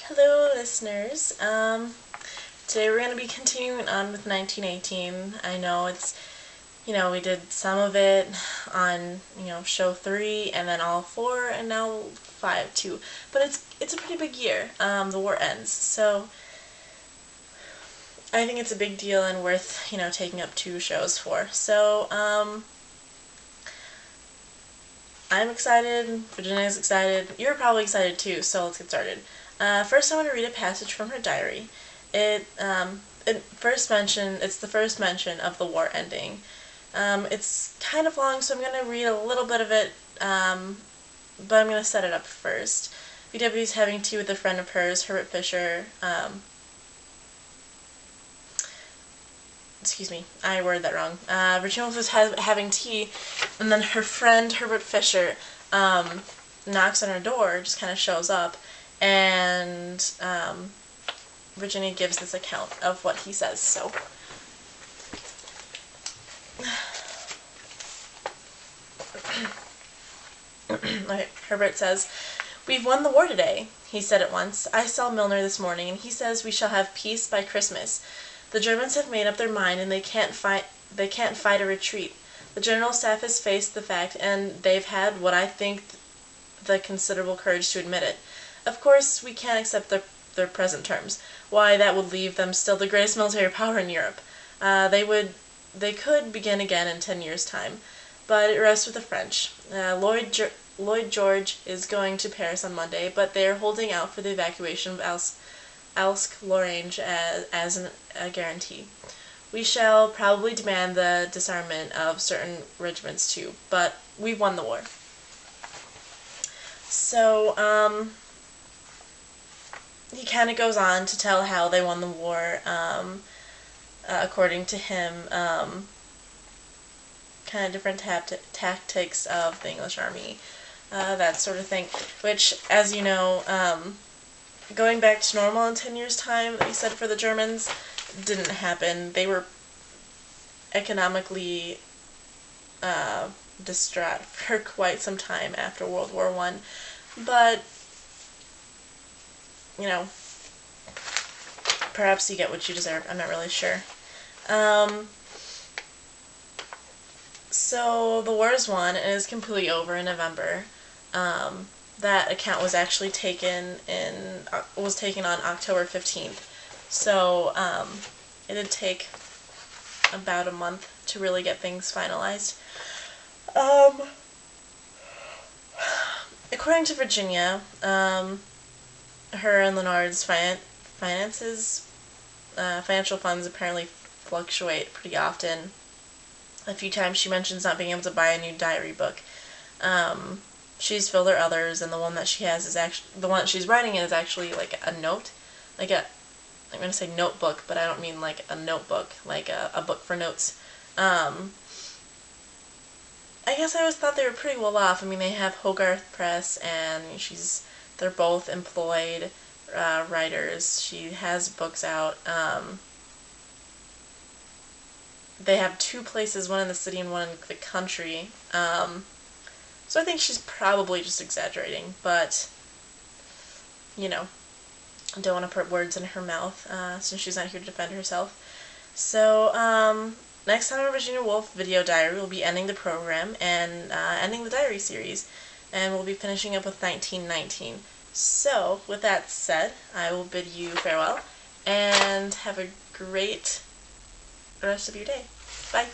Hello, listeners. Today we're going to be continuing on with 1918. I know we did some of it on, show 3, and then all 4, and now 5 too. But it's a pretty big year. The war ends, so I think it's a big deal and worth, taking up 2 shows for. So, I'm excited, Virginia's excited, you're probably excited too, so let's get started. First I want to read a passage from her diary. It's the first mention of the war ending. It's kind of long, so I'm going to read a little bit of it, but I'm going to set it up first. VW is having tea with a friend of hers, Herbert Fisher. Excuse me, I worded that wrong. Virginia was having tea, and then her friend, Herbert Fisher, knocks on her door, just kind of shows up, and Virginia gives this account of what he says, so. Okay, Herbert says, "We've won the war today," he said at once. "I saw Milner this morning, and he says we shall have peace by Christmas. The Germans have made up their mind, and they can't fight a retreat. The General Staff has faced the fact, and they've had what I think the considerable courage to admit it. Of course, we can't accept their present terms. Why, that would leave them still the greatest military power in Europe. They could begin again in 10 years' time, but it rests with the French. Lloyd George is going to Paris on Monday, but they are holding out for the evacuation of Alsace-Lorraine as a guarantee. We shall probably demand the disarmament of certain regiments too, but we've won the war." So, he kind of goes on to tell how they won the war, according to him, kind of different tactics of the English army, that sort of thing, which, as you know, going back to normal in 10 years' time, that he said for the Germans, didn't happen. They were economically distraught for quite some time after World War I, but, perhaps you get what you deserve. I'm not really sure. So the war is won and is completely over in November. That account was actually taken on October 15th. So it did take about a month to really get things finalized. According to Virginia, her and Leonard's financial funds apparently fluctuate pretty often. A few times she mentions not being able to buy a new diary book. She's filled her others, and the one that she has is actually, the one that she's writing in is actually like a note, I'm going to say notebook, but I don't mean like a notebook, like a book for notes. I guess I always thought they were pretty well off. I mean, they have Hogarth Press, and they're both employed writers. She has books out. They have 2 places, one in the city and one in the country. So I think she's probably just exaggerating, but, I don't want to put words in her mouth, since she's not here to defend herself. So, next time on Virginia Woolf Video Diary, we'll be ending the program and ending the diary series, and we'll be finishing up with 1919. So, with that said, I will bid you farewell, and have a great rest of your day. Bye!